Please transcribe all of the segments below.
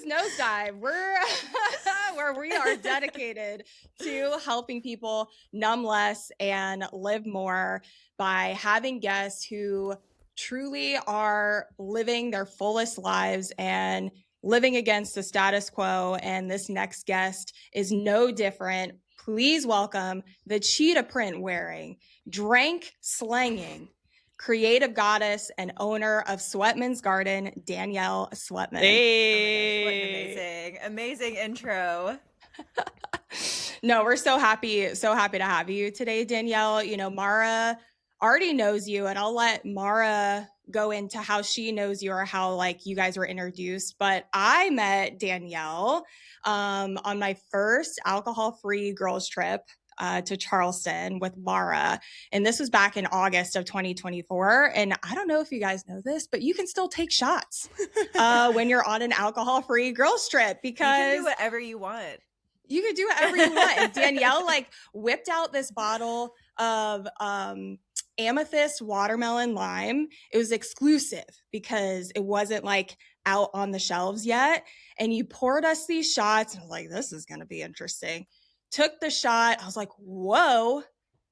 Nosedive. We're where we are dedicated to helping people numb less and live more by having guests who truly are living their fullest lives and living against the status quo. And this next guest is no different. Please welcome the cheetah print wearing, drank slanging, creative goddess and owner of Sweatman's Garden, Danielle Sweatman. Hey. Oh my gosh, what an amazing intro. No, we're so happy to have you today, Danielle. You know, Mara already knows you, and I'll let Mara go into how she knows you or how like you guys were introduced. But I met Danielle on my first alcohol-free girls trip to Charleston with Mara. And this was back in August of 2024. And I don't know if you guys know this, but you can still take shots when you're on an alcohol-free girls trip because you can do whatever you want. You could do whatever you want. And Danielle like whipped out this bottle of amethyst watermelon lime. It was exclusive because it wasn't like out on the shelves yet. And you poured us these shots. And I was like, this is going to be interesting. Took the shot. I was like, whoa,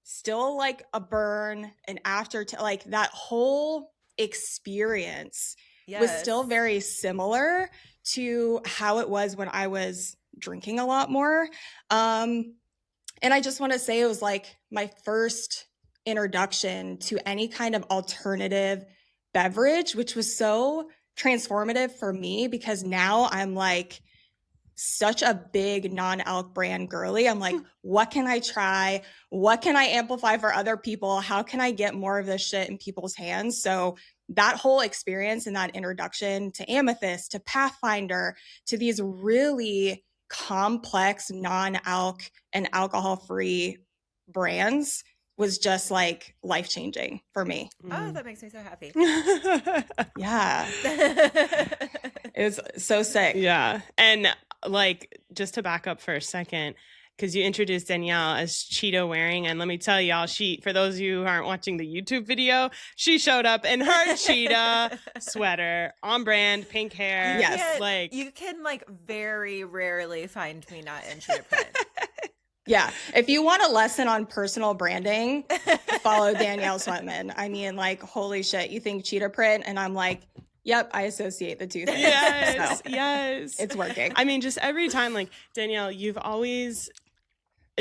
still like a burn. And after like that whole experience was still very similar to how it was when I was drinking a lot more. And I just want to say it was like my first introduction to any kind of alternative beverage, which was so transformative for me because now I'm like such a big non-alc brand girly. I'm like, what can I try? What can I amplify for other people? How can I get more of this shit in people's hands? So that whole experience and that introduction to Amethyst, to Pathfinder, to these really complex non-alc and alcohol-free brands was just like life-changing for me. Oh, that makes me so happy. Yeah. It was so sick. Yeah. And like, just to back up for a second, because you introduced Danielle as cheetah wearing. And let me tell y'all, for those of you who aren't watching the YouTube video, she showed up in her cheetah sweater, on brand, pink hair. Yes. Like you can like very rarely find me not in cheetah print. Yeah. If you want a lesson on personal branding, follow Danielle Sweatman. I mean, like, holy shit, you think cheetah print? And I'm like, yep, I associate the two things. Yes, so, yes. It's working. I mean, just every time, like, Danielle, you've always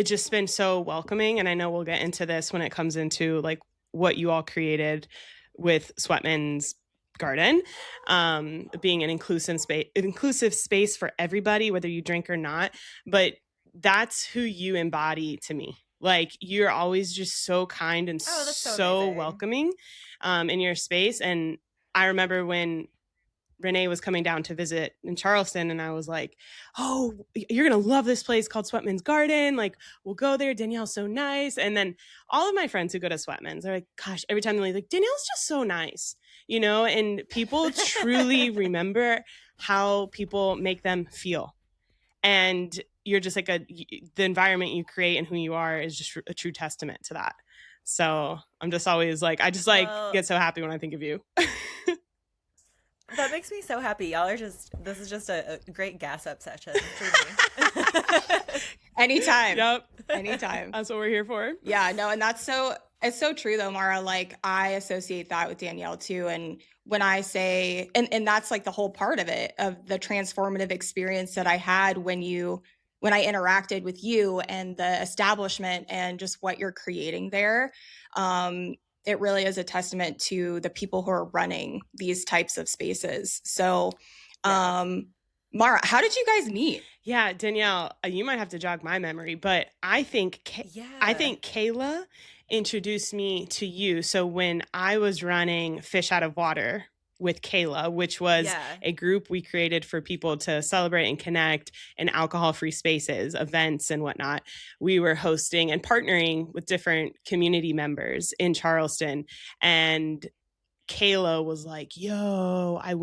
just been so welcoming. And I know we'll get into this when it comes into, like, what you all created with Sweatman's Garden, being an inclusive space for everybody, whether you drink or not. But that's who you embody to me. Like, you're always just so kind and so welcoming in your space. And I remember when Renee was coming down to visit in Charleston, and I was like, oh, you're going to love this place called Sweatman's Garden. Like, we'll go there. Danielle's so nice. And then all of my friends who go to Sweatman's, they're like, gosh, every time they're like, Danielle's just so nice, you know, and people truly remember how people make them feel. And you're just like the environment you create and who you are is just a true testament to that. So I'm just always like, I just get so happy when I think of you. That makes me so happy. Y'all are this is just a great gas up session for me. Anytime. Yep. Anytime. That's what we're here for. Yeah, no. And it's so true though, Mara. Like, I associate that with Danielle too. And when I say, and that's like the whole part of it, of the transformative experience that I had when I interacted with you and the establishment and just what you're creating there. It really is a testament to the people who are running these types of spaces. So, Mara, how did you guys meet? Yeah, Danielle, you might have to jog my memory, but I think Kayla introduced me to you. So when I was running Fish Out of Water with Kayla, which was a group we created for people to celebrate and connect in alcohol-free spaces, events and whatnot. We were hosting and partnering with different community members in Charleston. And Kayla was like, yo, I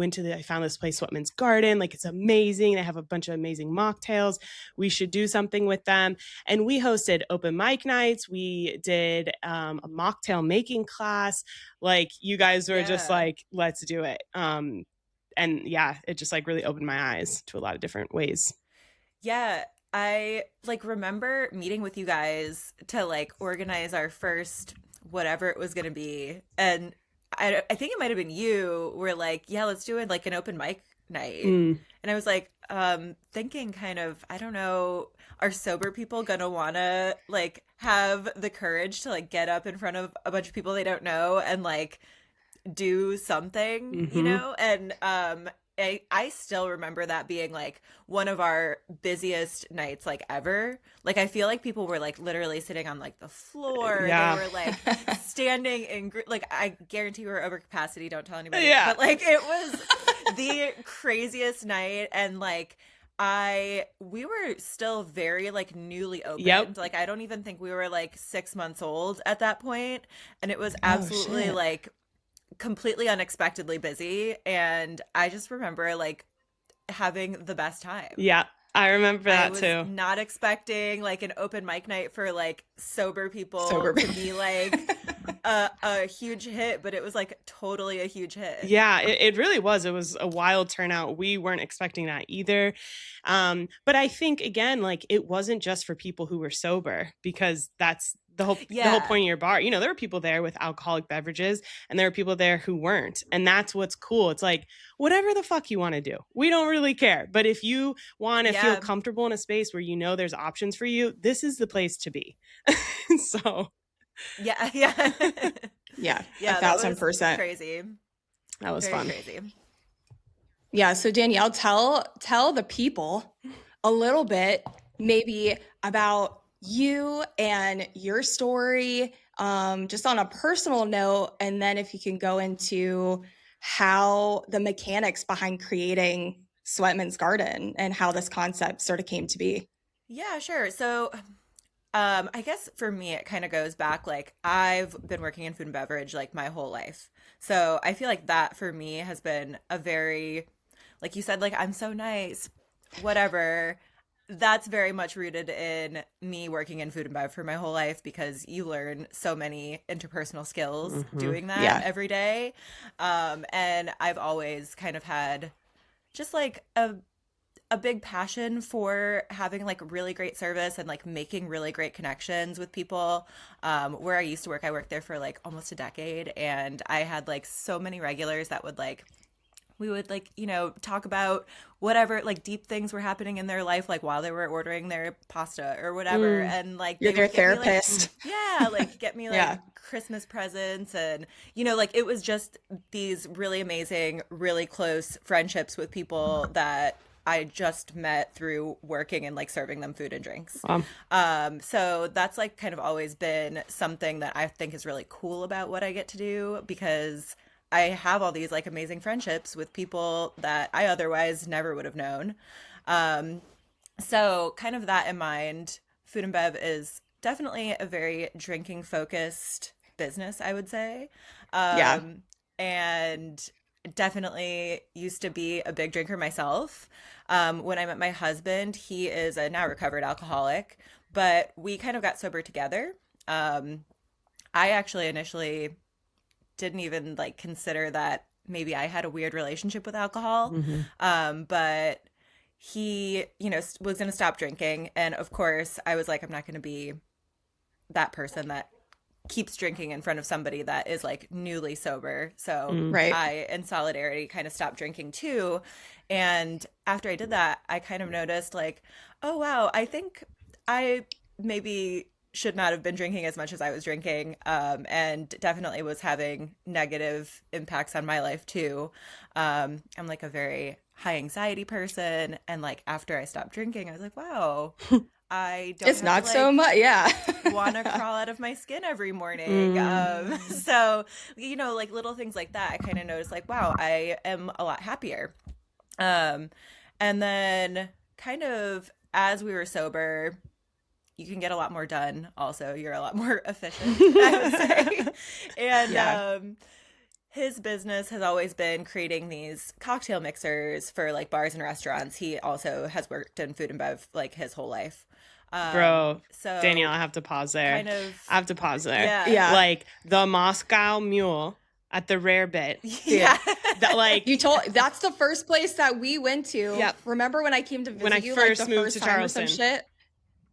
found this place, Sweatman's Garden. Like, it's amazing. They have a bunch of amazing mocktails. We should do something with them. And we hosted open mic nights. We did a mocktail making class. Like, you guys were just like, let's do it. and yeah, it just like really opened my eyes to a lot of different ways. Yeah, I like remember meeting with you guys to like organize our first whatever it was going to be. And I think it might have been you were like, yeah, let's do it like an open mic night. Mm. And I was like, thinking kind of, I don't know, are sober people gonna wanna like have the courage to like get up in front of a bunch of people they don't know and like do something, you Mhm. know? And I still remember that being like one of our busiest nights like ever. Like I feel like people were like literally sitting on like the floor. Yeah. They were like standing in like I guarantee we were over capacity, don't tell anybody. Yeah. But like it was the craziest night, and like we were still very like newly opened. Yep. Like I don't even think we were like 6 months old at that point, and it was absolutely shit. like completely unexpectedly busy, and I just remember like having the best time. Yeah, I remember I that was too. not expecting like an open mic night for like sober people Sober to be like a huge hit, but it was like totally a huge hit. Yeah, it really was. It was a wild turnout. We weren't expecting that either. But I think again, like it wasn't just for people who were sober, because that's the whole point of your bar. You know, there were people there with alcoholic beverages, and there were people there who weren't. And that's what's cool. It's like, whatever the fuck you want to do, we don't really care. But if you want to feel comfortable in a space where you know there's options for you, this is the place to be. So yeah. Yeah, Yeah, 1,000%. crazy. That was Very fun. crazy. Yeah. So Danielle, tell the people a little bit maybe about you and your story, just on a personal note, and then if you can go into how the mechanics behind creating Sweatman's Garden and how this concept sort of came to be. Yeah, sure. So I guess for me, it kind of goes back, like I've been working in food and beverage like my whole life. So I feel like that for me has been a very, like you said, like I'm so nice, whatever. That's very much rooted in me working in food and bev for my whole life, because you learn so many interpersonal skills doing that every day. And I've always kind of had just like a big passion for having like really great service and like making really great connections with people. Where I used to work, I worked there for like almost a decade, and I had like so many regulars that would like, we would like, you know, talk about whatever like deep things were happening in their life, like while they were ordering their pasta or whatever. And like You're they their would get me, like, therapist. like get me like Christmas presents, and you know, like it was just these really amazing, really close friendships with people that I just met through working and like serving them food and drinks. So that's like kind of always been something that I think is really cool about what I get to do, because I have all these like amazing friendships with people that I otherwise never would have known. So kind of that in mind, food and bev is definitely a very drinking focused business, I would say. And definitely used to be a big drinker myself. When I met my husband, he is a now recovered alcoholic, but we kind of got sober together. I actually initially didn't even like consider that maybe I had a weird relationship with alcohol. But he, you know, was going to stop drinking. And of course I was like, I'm not going to be that person that keeps drinking in front of somebody that is like newly sober. So I, in solidarity, kind of stopped drinking too. And after I did that, I kind of noticed like, oh, wow, I think I maybe should not have been drinking as much as I was drinking, and definitely was having negative impacts on my life too. I'm like a very high anxiety person, and like after I stopped drinking, I was like, wow, I don't. It's have not to, so much, want to crawl out of my skin every morning. So you know, like little things like that, I kind of noticed like, wow, I am a lot happier. And then kind of as we were sober, you can get a lot more done. Also, you're a lot more efficient, I would say. And his business has always been creating these cocktail mixers for like bars and restaurants. He also has worked in food and bev like his whole life. Bro, so Danielle, I have to pause there. Kind of, I have to pause there. Yeah. Like the Moscow Mule. at the Rare Bit. Yeah. That, like, that's the first place that we went to. Yep. Remember when I came to visit When I you, first like the moved first to time or some Charleston.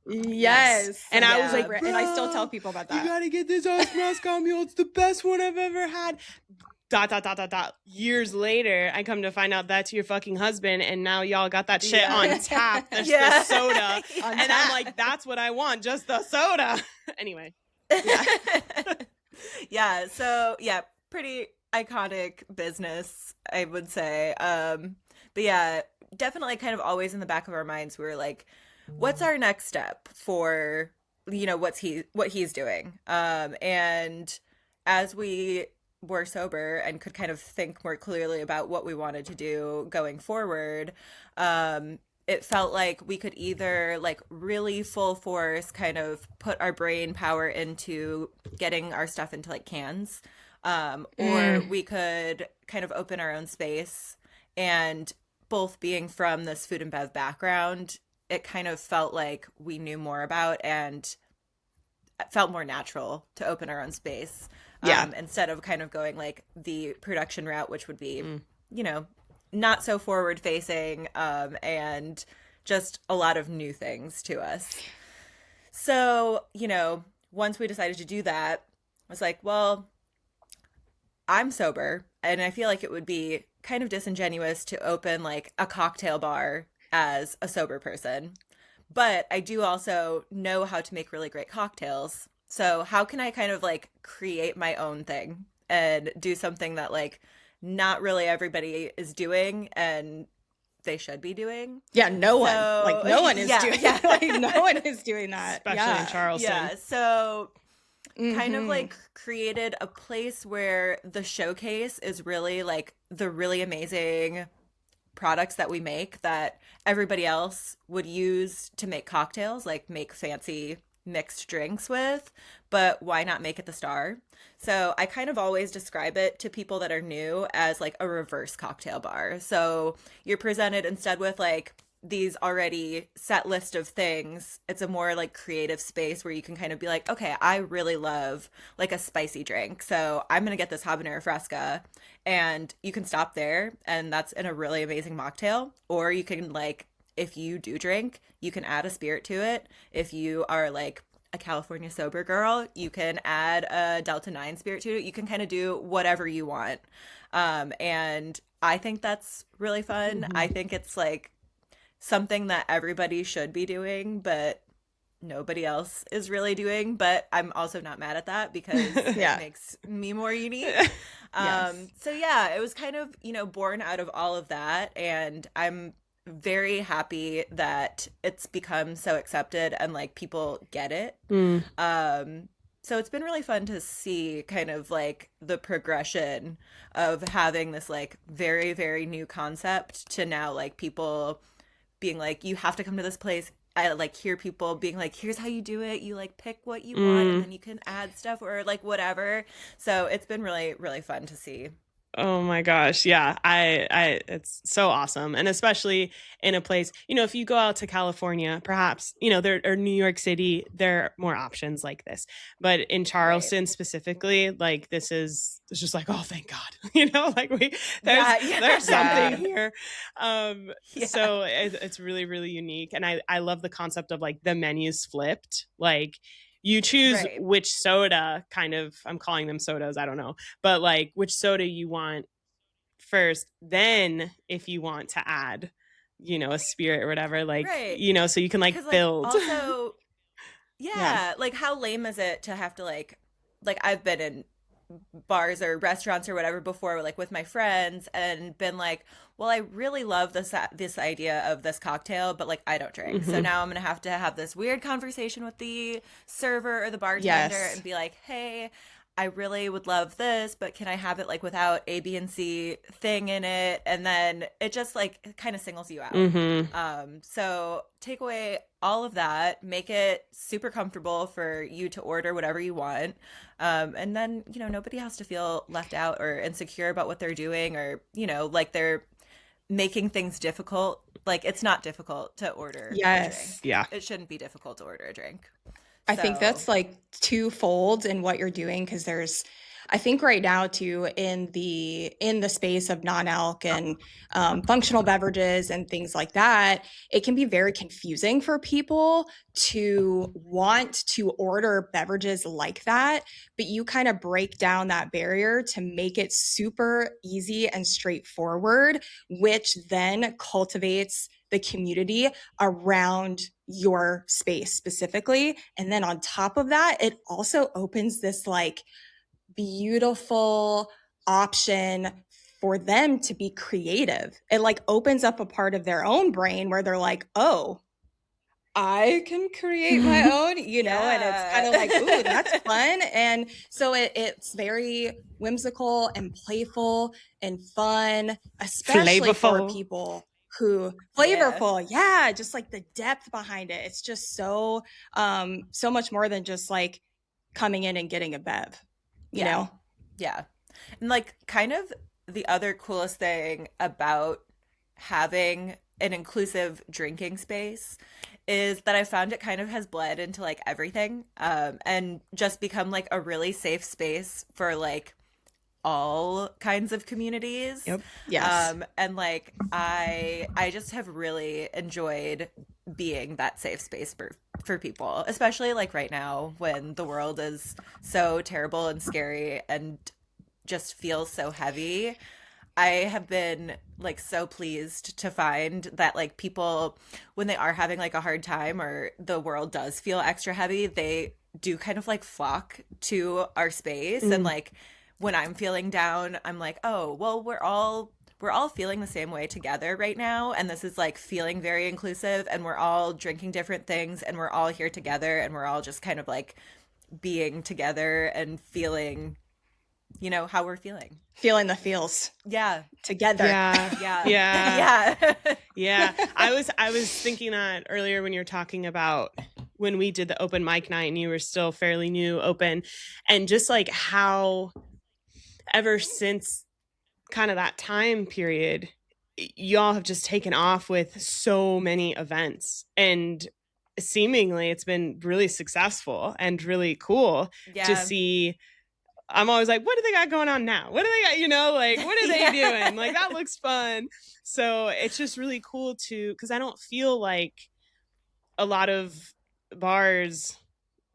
shit? Yes. And I was like, and I still "Bro, tell people about that. You gotta get this Moscow Mule. It's the best one I've ever had. ... Years later, I come to find out that's your fucking husband, and now y'all got that shit on tap. There's the soda. And I'm like, that's what I want, just the soda. Anyway. Yeah. So yeah, pretty iconic business, I would say. But yeah, definitely kind of always in the back of our minds, we were like, what's our next step for, you know, what he's doing? And as we were sober and could kind of think more clearly about what we wanted to do going forward, it felt like we could either like really full force kind of put our brain power into getting our stuff into like cans, or we could kind of open our own space. And both being from this food and bev background, it kind of felt like we knew more about and it felt more natural to open our own space. Instead of kind of going like the production route, which would be, you know, not so forward facing, and just a lot of new things to us. So, you know, once we decided to do that, I was like, well, I'm sober, and I feel like it would be kind of disingenuous to open like a cocktail bar as a sober person. But I do also know how to make really great cocktails. So how can I kind of like create my own thing and do something that like not really everybody is doing and they should be doing? Yeah, no one is doing like no one is doing that. Especially in Charleston. Yeah. So kind of like created a place where the showcase is really like the really amazing products that we make that everybody else would use to make cocktails, like make fancy mixed drinks with, but why not make it the star? So I kind of always describe it to people that are new as like a reverse cocktail bar. So you're presented instead with like these already set list of things. It's a more like creative space where you can kind of be like, okay, I really love like a spicy drink, so I'm gonna get this habanero fresca, and you can stop there and that's in a really amazing mocktail. Or you can like, if you do drink, you can add a spirit to it. If you are like a California sober girl, you can add a Delta 9 spirit to it. You can kind of do whatever you want. And I think that's really fun. I think it's like something that everybody should be doing, but nobody else is really doing. But I'm also not mad at that because it makes me more unique. So yeah, it was kind of, you know, born out of all of that. And I'm very happy that it's become so accepted and like people get it. So it's been really fun to see kind of like the progression of having this like very, very new concept to now like people being like, you have to come to this place. I like hear people being like, here's how you do it. You like pick what you want and then you can add stuff or like whatever. So it's been really, really fun to see. Oh my gosh. Yeah. It's so awesome. And especially in a place, you know, if you go out to California, perhaps, you know, or New York City, there are more options like this, but in Charleston specifically, like it's just like, oh, thank God, you know, like there's something here. So it's really, really unique. And I love the concept of like the menus flipped, like, you choose which soda kind of, I'm calling them sodas, I don't know, but like which soda you want first. Then if you want to add, you know, a spirit or whatever, like, you know, so you can like build. Also, like how lame is it to have to like I've been in bars or restaurants or whatever before, like with my friends, and been like, well, I really love this idea of this cocktail, but like I don't drink. So now I'm gonna have to have this weird conversation with the server or the bartender and be like, hey, I really would love this, but can I have it like without A, B, and C thing in it? And then it just like kind of singles you out. So take away all of that, make it super comfortable for you to order whatever you want. And then, you know, nobody has to feel left out or insecure about what they're doing, or, you know, like they're making things difficult. Like it's not difficult to order a drink. Yeah. It shouldn't be difficult to order a drink. I think that's like twofold in what you're doing, because there's I think right now too, in the space of non-alc and functional beverages and things like that, it can be very confusing for people to want to order beverages like that, but you kind of break down that barrier to make it super easy and straightforward, which then cultivates the community around your space specifically. And then on top of that, it also opens this like beautiful option for them to be creative. It like opens up a part of their own brain where they're like, oh, I can create my own, you know, and it's kind of like, ooh, that's fun. And so it's very whimsical and playful and fun, especially for people who flavorful. Yeah. Just like the depth behind it. It's just so much more than just like coming in and getting a bev, you know? Yeah. And like kind of the other coolest thing about having an inclusive drinking space is that I found it kind of has bled into like everything, and just become like a really safe space for like all kinds of communities. Yep. Yes. And like I just have really enjoyed being that safe space for people, especially like right now when the world is so terrible and scary and just feels so heavy. I have been like so pleased to find that like people, when they are having like a hard time or the world does feel extra heavy, they do kind of like flock to our space. And like when I'm feeling down, I'm like, oh, well, we're all feeling the same way together right now. And this is like feeling very inclusive, and we're all drinking different things, and we're all here together, and we're all just kind of like being together and feeling, you know, how we're feeling the feels together. Yeah. I was thinking that earlier when you were talking about when we did the open mic night and you were still fairly new open, and just like how ever since kind of that time period, y'all have just taken off with so many events, and seemingly it's been really successful and really cool to see. I'm always like, what do they got going on now? What do they got, you know, like, what are they doing? Like, that looks fun. So it's just really cool because I don't feel like a lot of bars,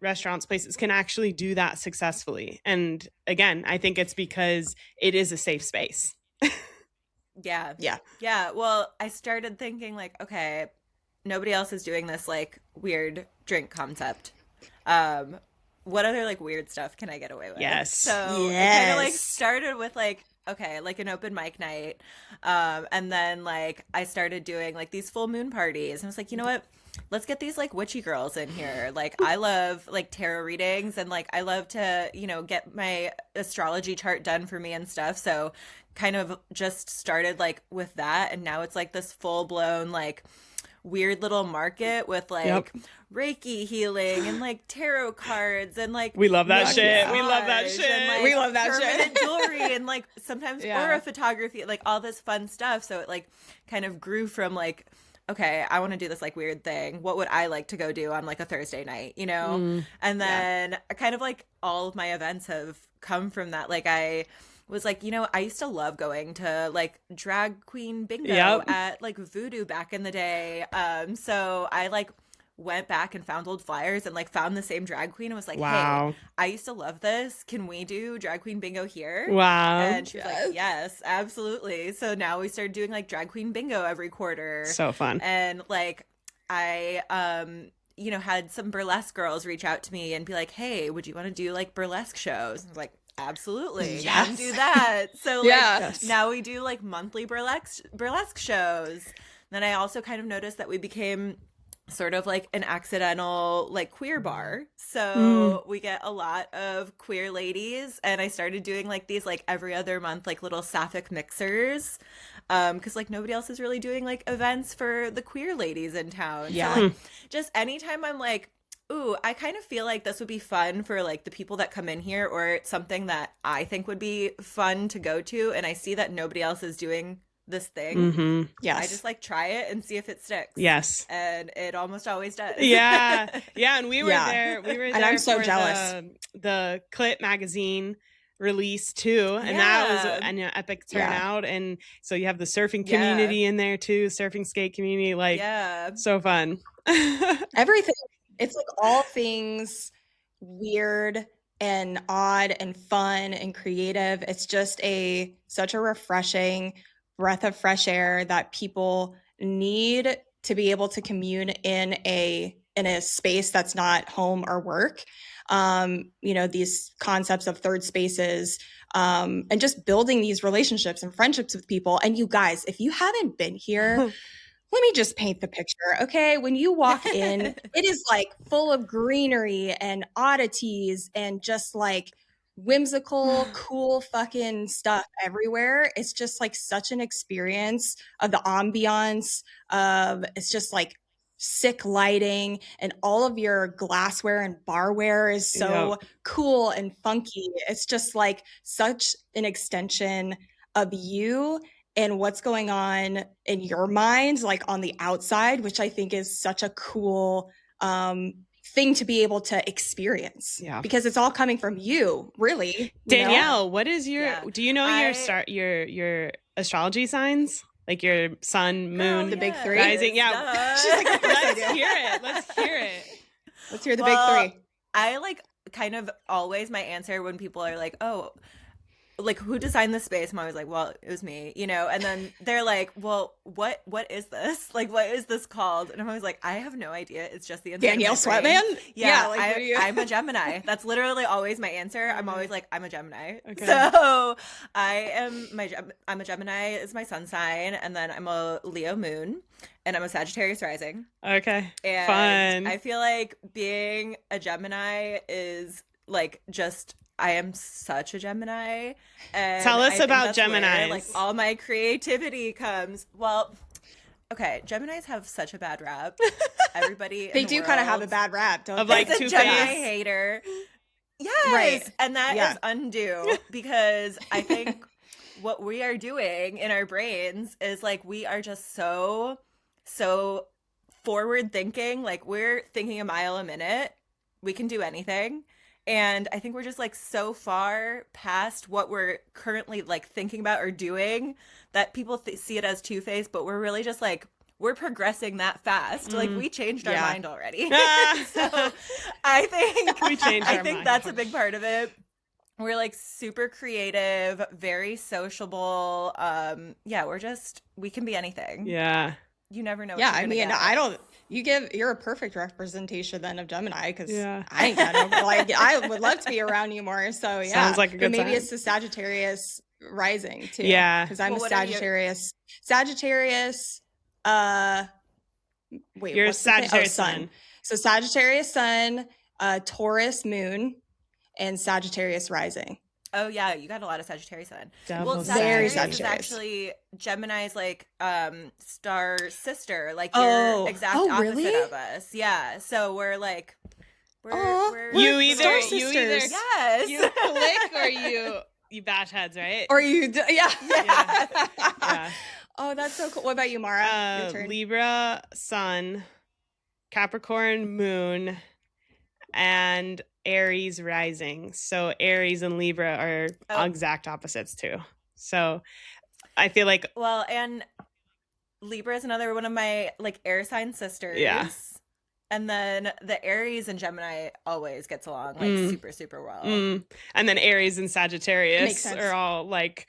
restaurants, places can actually do that successfully. And again, I think it's because it is a safe space. Yeah. Well, I started thinking like, okay, nobody else is doing this like weird drink concept. What other like weird stuff can I get away with? Yes. So it kind of like started with like, okay, like an open mic night. And then like I started doing like these full moon parties, and I was like, you know what? Let's get these like witchy girls in here. Like I love like tarot readings, and like I love to, you know, get my astrology chart done for me and stuff. So kind of just started like with that, and now it's like this full blown like weird little market with like Reiki healing and like tarot cards and like we love that shit. We love that shit. And, like, we love that permanent jewelry and like sometimes aura photography, like all this fun stuff. So it like kind of grew from like, okay, I want to do this like weird thing. What would I like to go do on like a Thursday night, you know? And then kind of like all of my events have come from that. Like I was like, you know, I used to love going to like drag queen bingo at like Voodoo back in the day. So I like went back and found old flyers and like found the same drag queen and was like, hey, I used to love this. Can we do drag queen bingo here? Wow. And she was like, yes, absolutely. So now we started doing like drag queen bingo every quarter. So fun. And like I you know, had some burlesque girls reach out to me and be like, hey, would you want to do like burlesque shows? I was like, absolutely. Yes. And do that. So like now we do like monthly burlesque shows. Then I also kind of noticed that we became sort of like an accidental like queer bar. So we get a lot of queer ladies, and I started doing like these like every other month like little sapphic mixers, because like nobody else is really doing like events for the queer ladies in town. So like just anytime I'm like, ooh, I kind of feel like this would be fun for like the people that come in here, or it's something that I think would be fun to go to, and I see that nobody else is doing this thing. I just like try it and see if it sticks. And it almost always does. And we were there. We were there, and I'm so for jealous. the Clit magazine release too, and that was an epic turnout. And so you have the surfing community in there too, surfing skate community, like so fun. Everything. It's like all things weird and odd and fun and creative. It's just such a refreshing breath of fresh air that people need to be able to commune in a space that's not home or work. These concepts of third spaces, and just building these relationships and friendships with people. And you guys, if you haven't been here, let me just paint the picture. Okay. When you walk in, it is like full of greenery and oddities and just like whimsical, cool fucking stuff everywhere. It's just like such an experience of the ambiance of, it's just like sick lighting, and all of your glassware and barware is so cool and funky. It's just like such an extension of you and what's going on in your mind, like on the outside, which I think is such a cool thing to be able to experience, because it's all coming from you, really. Danielle, what is your, do you know your astrology signs? Like your sun, moon, the big three? Rising? Yeah. She's like, let's hear it. Let's hear the big three. I like kind of always, my answer when people are like, oh, like who designed this space? I'm always like, well, it was me, and then they're like, well, what is this? Like, what is this called? And I'm always like, I have no idea. It's just the Danielle Sweatman? Yeah, I'm a Gemini. That's literally always my answer. I'm always like, I'm a Gemini. Okay. So I'm a Gemini is my sun sign, and then I'm a Leo moon, and I'm a Sagittarius rising. Okay. And fun. I feel like being a Gemini is like just, I am such a Gemini. And tell us about Geminis. Like all my creativity comes. Well, okay, Geminis have such a bad rap. Everybody they do kind of have a bad rap, don't of they? Like it's a Gemini hater. Yes, right. And that is undue, because I think what we are doing in our brains is like we are just so forward thinking. Like we're thinking a mile a minute. We can do anything. And I think we're just like so far past what we're currently like thinking about or doing that people see it as two-faced, but we're really just like, we're progressing that fast. Like we changed our mind already. So I think we changed our mind. That's a big part of it. We're like super creative, very sociable. We can be anything. Yeah. You never know. You're a perfect representation then of Gemini, because I ain't got no, like, I would love to be around you more. So sounds like a good maybe time. It's the Sagittarius rising too. Yeah, because I'm a Sagittarius. You're Sagittarius sun. So Sagittarius sun, Taurus moon, and Sagittarius rising. Oh yeah, you got a lot of Sagittarius sun. Well, Sagittarius is actually Gemini's like star sister, like your exact opposite of us. Yeah, so we're like we're you either yes, you click or you bash heads, right? Or you yeah. Yeah. Oh, that's so cool. What about you, Mara? Your turn. Libra sun, Capricorn moon, and Aries rising. So Aries and Libra are exact opposites too. So I feel like, well, and Libra is another one of my like air sign sisters. Yeah. And then the Aries and Gemini always gets along like super, super well. And then Aries and Sagittarius are all like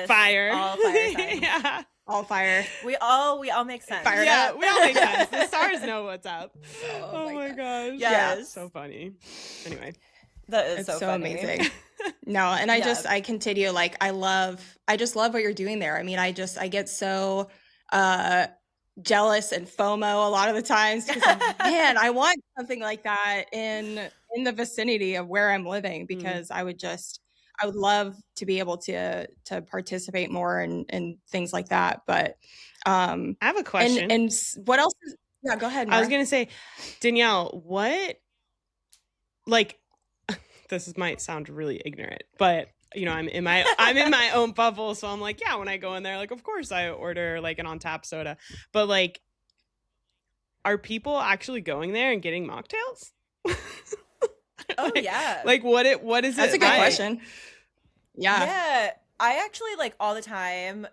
fire. All fire signs. Yeah. All fire. We all make sense. Fired up. We all make sense. The stars know what's up. Oh my gosh. Yes. So funny. Anyway. That is so funny. Amazing. No, and I continue, like, I just love what you're doing there. I mean, I get so jealous and FOMO a lot of the times, because man, I want something like that in the vicinity of where I'm living, because I would love to be able to participate more in things like that. But I have a question. And what else go ahead, Mara. I was gonna say, Danielle, what, like, this might sound really ignorant, but I'm in my own bubble, so I'm like, yeah, when I go in there, like, of course I order like an on tap soda, but like, are people actually going there and getting mocktails? Oh yeah. Like what is it? That's a good question. Yeah, I actually like all the time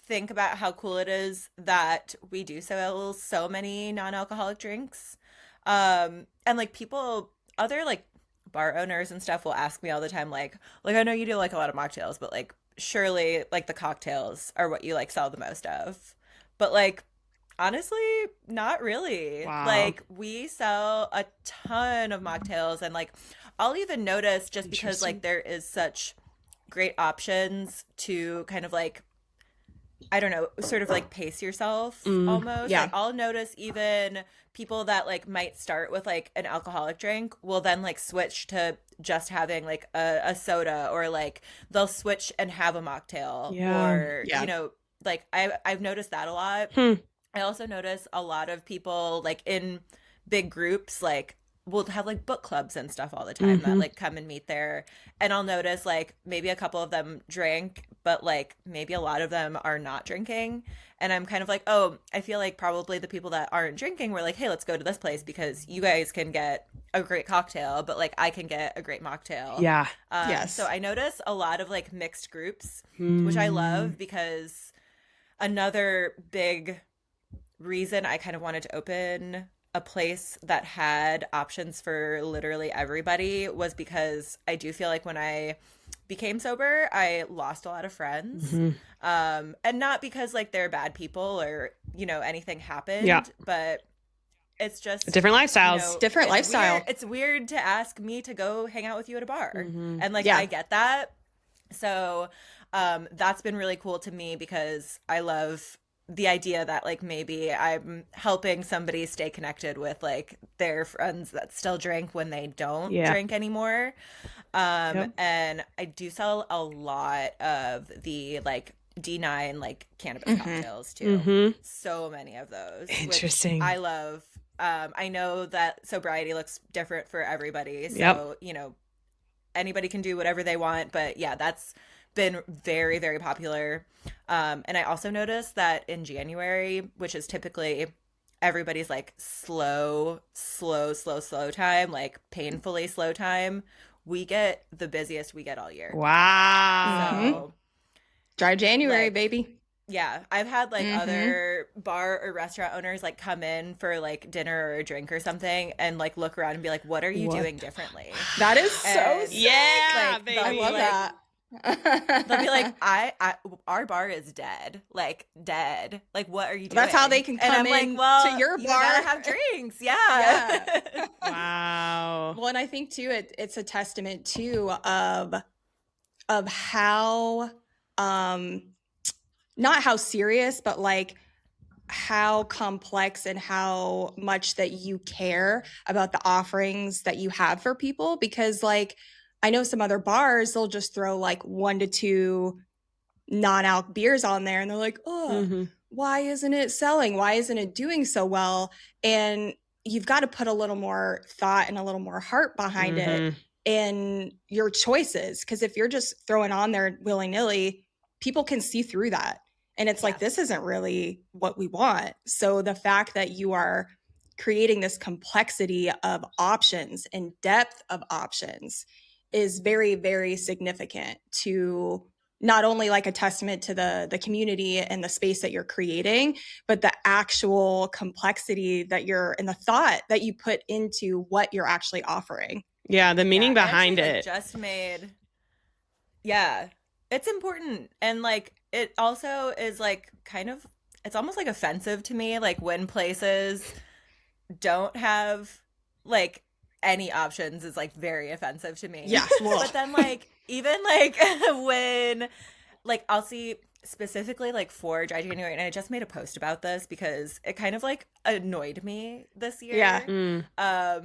think about how cool it is that we do sell so many non-alcoholic drinks. And like people, other like bar owners and stuff will ask me all the time, like I know you do like a lot of mocktails, but like surely like the cocktails are what you like sell the most of. But like honestly, not really. Wow. Like we sell a ton of mocktails and like I'll even notice just because like there is such great options to kind of like I don't know, sort of like pace yourself almost. Yeah. Like I'll notice even people that like might start with like an alcoholic drink will then like switch to just having like a soda, or like they'll switch and have a mocktail or you know, like I've noticed that a lot. I also notice a lot of people like in big groups like we'll have like book clubs and stuff all the time that like come and meet there, and I'll notice like maybe a couple of them drink, but like maybe a lot of them are not drinking, and I'm kind of like, oh, I feel like probably the people that aren't drinking were like, hey, let's go to this place because you guys can get a great cocktail, but like I can get a great mocktail. Yes. So I notice a lot of like mixed groups, which I love, because another big reason I kind of wanted to open a place that had options for literally everybody was because I do feel like when I became sober, I lost a lot of friends. And not because like they're bad people or, you know, anything happened, but it's just different lifestyles, you know, different lifestyle. It's weird to ask me to go hang out with you at a bar. And like, I get that. So that's been really cool to me because I love the idea that like maybe I'm helping somebody stay connected with like their friends that still drink when they don't drink anymore. And I do sell a lot of the like D9 like cannabis cocktails too. So many of those. Interesting. Which I love. I know that sobriety looks different for everybody. So, you know, anybody can do whatever they want, but yeah, that's been very, very popular. And I also noticed that in January, which is typically everybody's like slow time, like painfully slow time, we get the busiest we get all year. Wow. So, dry January, like, baby. Yeah, I've had like other bar or restaurant owners like come in for like dinner or a drink or something and like look around and be like, what are you doing differently? That is so sick. Like, baby. I love that. They'll be like, our bar is dead. Like dead. Like, what are you doing? That's how they can come and I'm in like, well, to your you bar. gotta have drinks. Yeah. Wow. Well, and I think too, it's a testament too of how not how serious, but like how complex and how much that you care about the offerings that you have for people. Because like I know some other bars, they'll just throw like 1 to 2 non-alc beers on there and they're like, oh, why isn't it selling? Why isn't it doing so well? And you've got to put a little more thought and a little more heart behind it in your choices. Because if you're just throwing on there willy-nilly, people can see through that. And it's like, this isn't really what we want. So the fact that you are creating this complexity of options and depth of options is very, very significant to not only like a testament to the community and the space that you're creating, but the actual complexity that you're and the thought that you put into what you're actually offering. Yeah, the meaning behind actually, it. Like, just made. Yeah, it's important. And like, it also is like kind of, it's almost like offensive to me, like when places don't have like any options is like very offensive to me. Yeah. But then like, even like when like I'll see specifically like for Dry January, and I just made a post about this because it kind of like annoyed me this year. Yeah.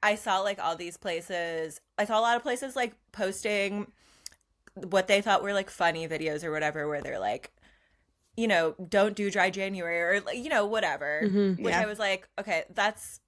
I saw like all these places, I saw a lot of places like posting what they thought were like funny videos or whatever, where they're like, you know, don't do Dry January or like, you know, whatever, which I was like, okay, that's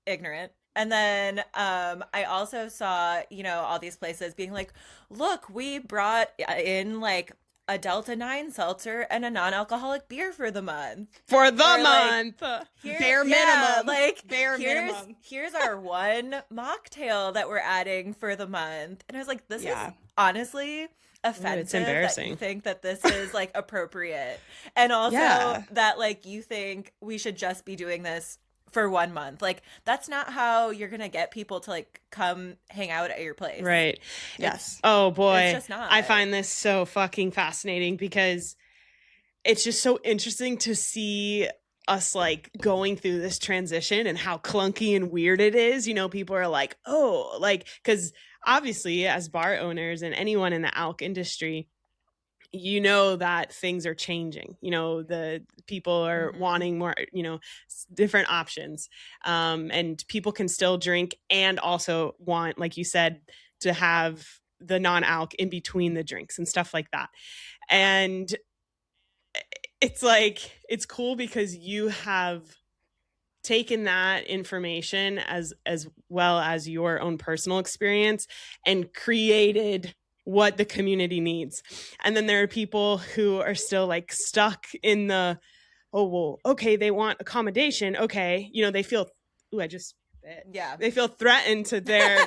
ignorant. And then I also saw, you know, all these places being like, look, we brought in like a Delta 9 seltzer and a non-alcoholic beer for the month. For the or, month. Like, bare minimum. Like bare minimum. Here's our one mocktail that we're adding for the month. And I was like, this is honestly, offensive that you embarrassing. think that this is like appropriate, and also Yeah. that like you think we should just be doing this for 1 month. Like that's not how you're gonna get people to like come hang out at your place. Right. Yes. Oh boy. It's just not. I find this so fucking fascinating because it's just so interesting to see us like going through this transition and how clunky and weird it is. You know, people are like, oh, like, because obviously as bar owners and anyone in the alc industry, you know that things are changing. You know, the people are wanting more, you know, different options. And people can still drink and also want, like you said, to have the non-alc in between the drinks and stuff like that. And it's like, it's cool because you have taken that information as well as your own personal experience and created what the community needs. And then there are people who are still like stuck in the, oh, well, okay, they want accommodation. Okay. You know, they feel, they feel threatened to their,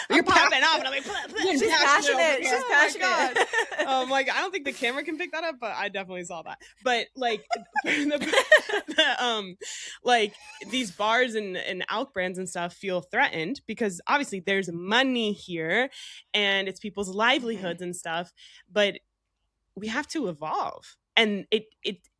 you're popping off. And I'm like, she's passionate. She's passionate. Like, I don't think the camera can pick that up, but I definitely saw that. But like, like these bars and alc brands and stuff feel threatened because obviously there's money here and it's people's livelihoods and stuff, but we have to evolve. And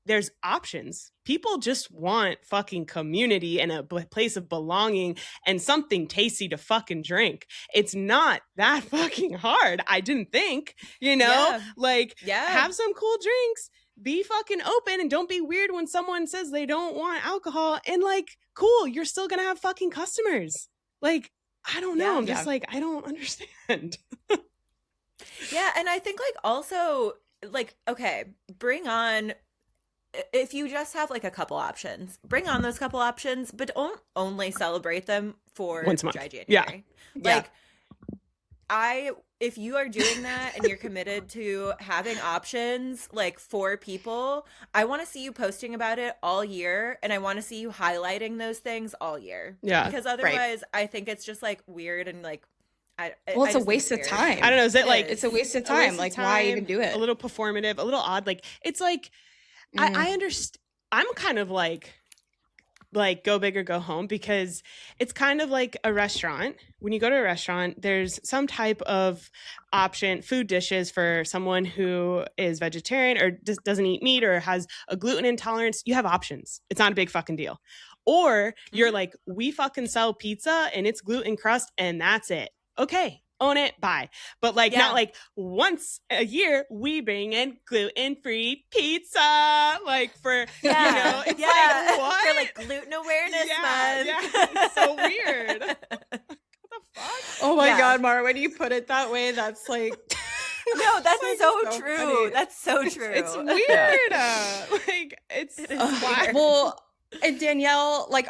there's options. People just want fucking community and a place of belonging and something tasty to fucking drink. It's not that fucking hard. I didn't think, you know, have some cool drinks, be fucking open, and don't be weird when someone says they don't want alcohol, and like, cool, you're still gonna have fucking customers. Like, I don't know. I'm just like, I don't understand. Yeah. And I think like also like, okay, bring on, if you just have like a couple options, bring on those couple options, but don't only celebrate them for once a month. Dry January. Yeah. Like, if you are doing that and you're committed to having options like for people, I want to see you posting about it all year, and I want to see you highlighting those things all year. Yeah. Because otherwise, I think it's just like weird and like, it's a waste of time. I don't know. Is it like, it's a waste of time? Like, why even do it? A little performative, a little odd. Like, it's like, I understand. I'm kind of like go big or go home, because it's kind of like a restaurant. When you go to a restaurant, there's some type of option, food dishes for someone who is vegetarian or just doesn't eat meat or has a gluten intolerance. You have options. It's not a big fucking deal. Or you're like, we fucking sell pizza and it's gluten crust and that's it. Okay. Own it, bye. But like, not like once a year we bring in gluten-free pizza, like for, you know, it's like, what? For like gluten awareness month. Yeah, it's so weird. What the fuck? Oh my God, Mara, when you put it that way, that's like... No, that's like so true. Funny. That's so true. It's weird. Like, it's wild. Well, and Danielle, like,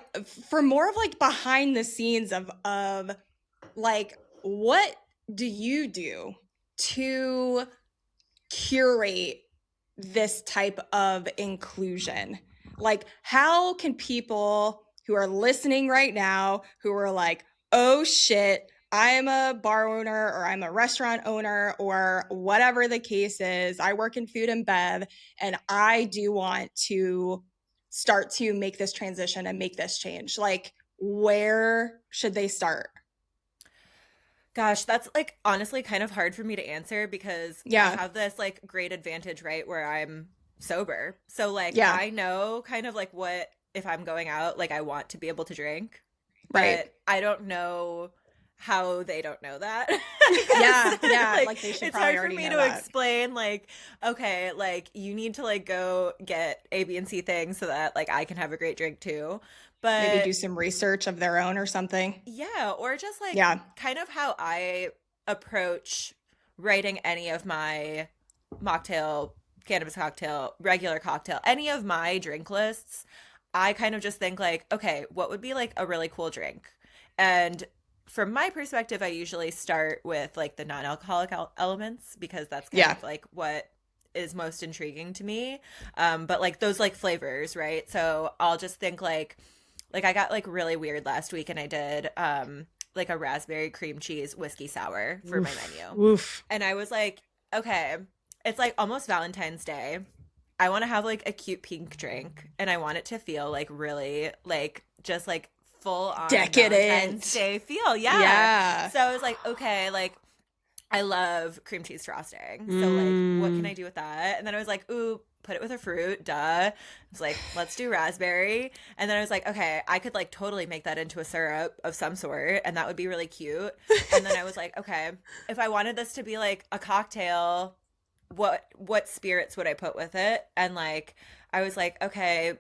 for more of like behind the scenes of like, what do you do to curate this type of inclusion? Like, how can people who are listening right now, who are like, oh shit, I'm a bar owner or I'm a restaurant owner or whatever the case is, I work in food and bev, and I do want to start to make this transition and make this change. Like, where should they start? Gosh, that's like honestly kind of hard for me to answer because I have this like great advantage, right, where I'm sober. So like I know kind of like what, if I'm going out, like I want to be able to drink. Right. But I don't know how they don't know that. Like they should it's probably hard for already me know to that. Explain like, okay, like you need to like go get A, B, and C things so that like I can have a great drink too. But maybe do some research of their own or something. Yeah, or just like kind of how I approach writing any of my mocktail, cannabis cocktail, regular cocktail, any of my drink lists. I kind of just think like, okay, what would be like a really cool drink? And from my perspective, I usually start with like the non-alcoholic elements because that's kind of like what is most intriguing to me. But like those like flavors, right? So I'll just think like I got like really weird last week and I did like a raspberry cream cheese whiskey sour for my menu. Oof. And I was like, okay, it's like almost Valentine's Day. I want to have like a cute pink drink, and I want it to feel like really like just like full on Decadent Valentine's Day feel. Yeah. So I was like, okay, like I love cream cheese frosting. So like what can I do with that? And then I was like, ooh, put it with a fruit, duh. I was like, let's do raspberry. And then I was like, okay, I could like totally make that into a syrup of some sort, and that would be really cute. And then I was like, okay, if I wanted this to be like a cocktail, what spirits would I put with it? And like I was like, okay,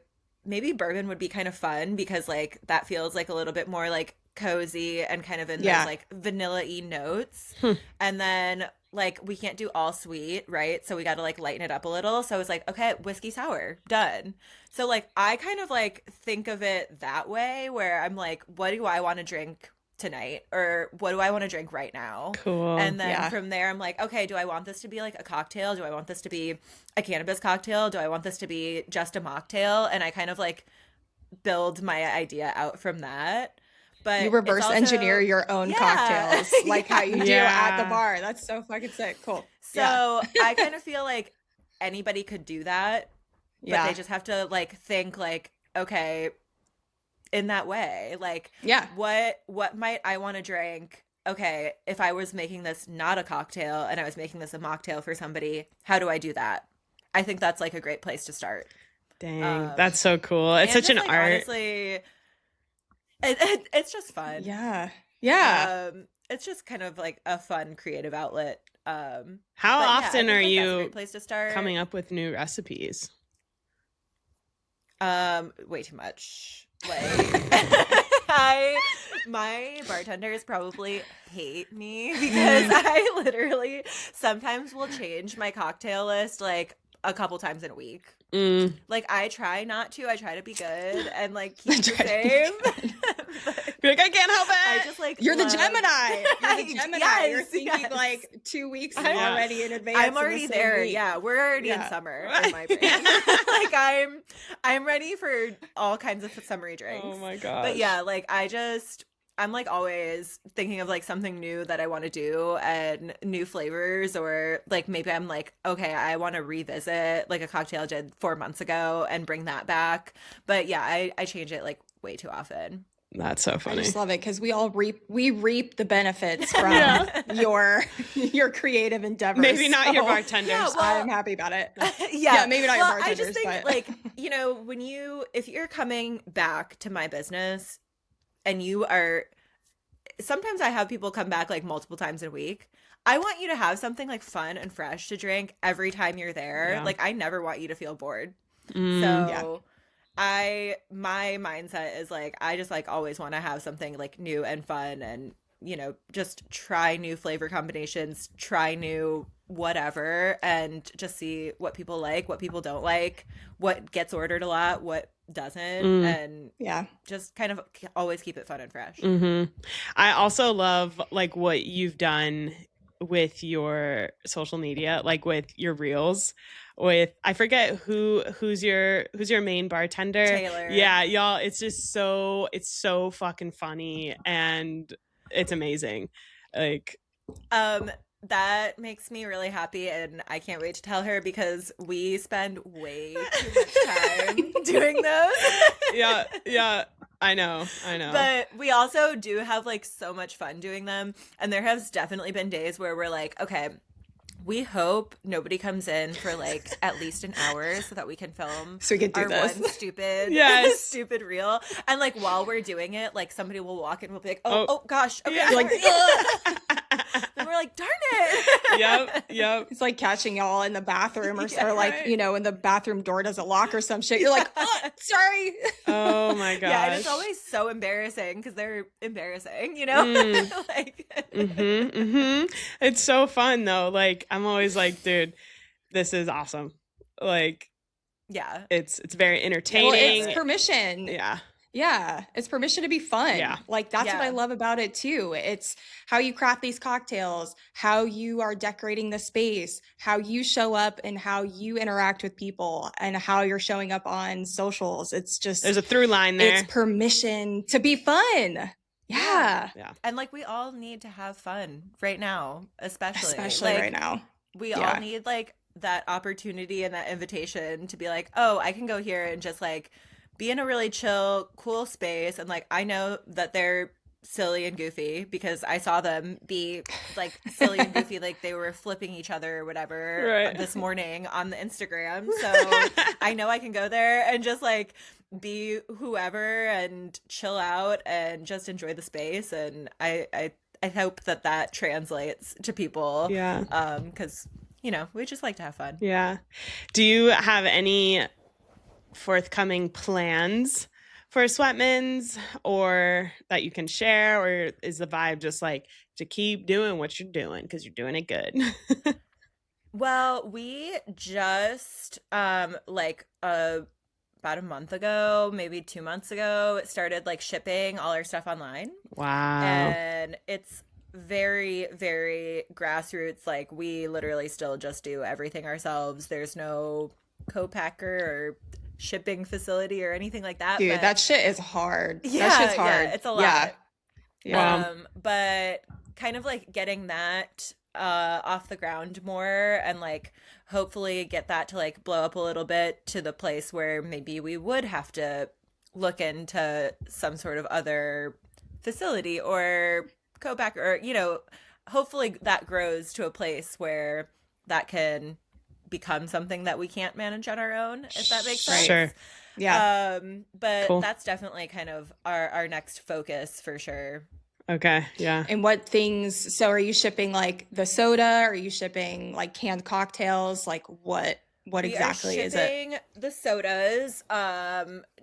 maybe bourbon would be kind of fun, because like that feels like a little bit more like cozy and kind of in those like vanilla-y notes. And then like we can't do all sweet, right? So we got to like lighten it up a little. So I was like, okay, whiskey sour, done. So like I kind of like think of it that way, where I'm like, what do I want to drink tonight, or what do I want to drink right now? Cool. And then from there I'm like, okay, do I want this to be like a cocktail? Do I want this to be a cannabis cocktail? Do I want this to be just a mocktail? And I kind of like build my idea out from that. But you reverse engineer your own cocktails, like how you do at the bar. That's so fucking sick. Cool. So I kind of feel like anybody could do that, but they just have to like think like, okay, in that way, like, what might I want to drink? Okay, if I was making this not a cocktail and I was making this a mocktail for somebody, how do I do that? I think that's like a great place to start. Dang, that's so cool. It's such an like, art. Honestly, it's just fun. Yeah. It's just kind of like a fun creative outlet. How often are you that's a great place to start. Coming up with new recipes? Way too much. Like my bartenders probably hate me because I literally sometimes will change my cocktail list like a couple times in a week. Like I try not to. I try to be good and like keep the same. You're like, I can't help it. I just like you're the Gemini. You're the Gemini. Yes, you're thinking like 2 weeks already in advance. I'm already there. Week. Yeah, we're already in summer in my brain. Like I'm ready for all kinds of summery drinks. Oh my god. But yeah, like I'm like always thinking of like something new that I want to do and new flavors, or like maybe I'm like, okay, I want to revisit like a cocktail I did 4 months ago and bring that back. But yeah, I change it like way too often. That's so funny. I just love it because we reap the benefits from your creative endeavors. Maybe not your bartenders. Yeah, well, I'm happy about it. Maybe not your bartenders. I just think but... like, you know, if you're coming back to my business and you are, sometimes I have people come back like multiple times a week. I want you to have something like fun and fresh to drink every time you're there. Yeah. Like I never want you to feel bored. My mindset is like, I just like always want to have something like new and fun, and, you know, just try new flavor combinations, try new whatever, and just see what people like, what people don't like, what gets ordered a lot, what doesn't, and just kind of always keep it fun and fresh. I also love like what you've done with your social media, like with your reels. With I forget who's your main bartender. Taylor. Yeah, y'all. It's just so fucking funny, and it's amazing. Like, that makes me really happy, and I can't wait to tell her because we spend way too much time doing those. Yeah. I know. But we also do have like so much fun doing them, and there has definitely been days where we're like, okay, we hope nobody comes in for like at least an hour so that we can film so we can do our this. One stupid reel. And like while we're doing it, like somebody will walk in and we'll be like, oh gosh, okay, yeah. like then we're like, darn it. Yep. It's like catching y'all in the bathroom or like, you know, when the bathroom door doesn't lock or some shit. You're like, oh, sorry. Oh my gosh. Yeah, and it's always so embarrassing because they're embarrassing, you know? Like It's so fun though. Like I'm always like, dude, this is awesome. Like, yeah, it's very entertaining. Well, it's permission. Yeah, it's permission to be fun. Yeah. Like that's what I love about it too. It's how you craft these cocktails, how you are decorating the space, how you show up and how you interact with people, and how you're showing up on socials. It's just, there's a through line there. It's permission to be fun. Yeah. Yeah. And like we all need to have fun right now, especially Especially right now. We all need like that opportunity and that invitation to be like, oh, I can go here and just like be in a really chill, cool space. And like, I know that they're silly and goofy because I saw them be like silly and goofy, like they were flipping each other or whatever this morning on the Instagram. So I know I can go there and just like be whoever and chill out and just enjoy the space. And I hope that translates to people. Yeah. Because you know, we just like to have fun. Yeah. Do you have any forthcoming plans for Sweatman's or that you can share? Or is the vibe just like to keep doing what you're doing because you're doing it good? Well, we just like about a month ago, maybe 2 months ago, started like shipping all our stuff online. Wow. And it's very, very grassroots. Like we literally still just do everything ourselves. There's no co-packer or shipping facility or anything like that. Dude, but that shit is hard. Yeah, that shit's hard. Yeah, it's a lot. Yeah. But kind of like getting that off the ground more and like hopefully get that to like blow up a little bit to the place where maybe we would have to look into some sort of other facility or co-packer, or you know, hopefully that grows to a place where that can become something that we can't manage on our own, if that makes sense. Sure. Yeah. But Cool. that's definitely kind of our next focus for sure. Okay. Yeah. And what things, so are you shipping like the soda? Are you shipping like canned cocktails? Like what exactly is it? We are shipping the sodas,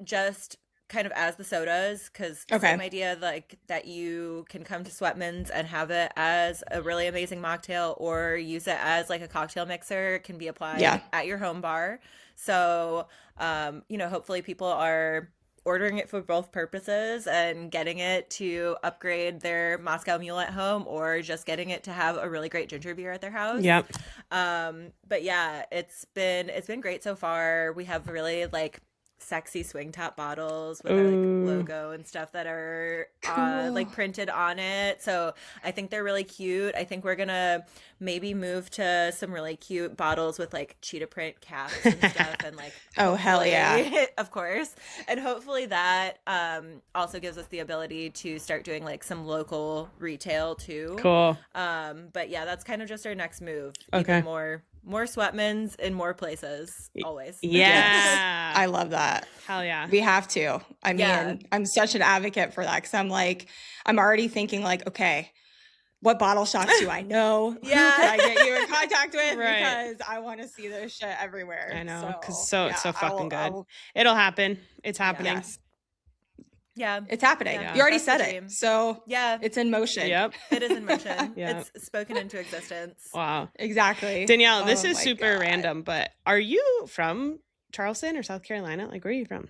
just kind of as the sodas, because same idea, like that you can come to Sweatman's and have it as a really amazing mocktail or use it as like a cocktail mixer. It can be applied at your home bar. So, you know, hopefully people are ordering it for both purposes and getting it to upgrade their Moscow Mule at home or just getting it to have a really great ginger beer at their house. Yep. But yeah, it's been great so far. We have really like sexy swing top bottles with our like logo and stuff that are like printed on it. So I think they're really cute. I think we're gonna maybe move to some really cute bottles with like cheetah print caps and stuff and like oh hell yeah, of course. And hopefully that also gives us the ability to start doing like some local retail too. Cool. But yeah, that's kind of just our next move. Okay. Even more Sweatmans in more places, always. Yeah. I love that. Hell yeah. We have to. I mean, I'm such an advocate for that because I'm already thinking like, okay, what bottle shops do I know? Who can I get you in contact with? Because I want to see this shit everywhere. I know, because so it's so fucking good. It'll happen. It's happening. Yes. Yeah. It's happening. Yeah. You already That's said the it. dream. So Yeah. it's in motion. Yep. It is in motion. Yeah. It's spoken into existence. Wow. Exactly. Danielle, this Oh is my super God. random, but are you from Charleston or South Carolina? Like, where are you from?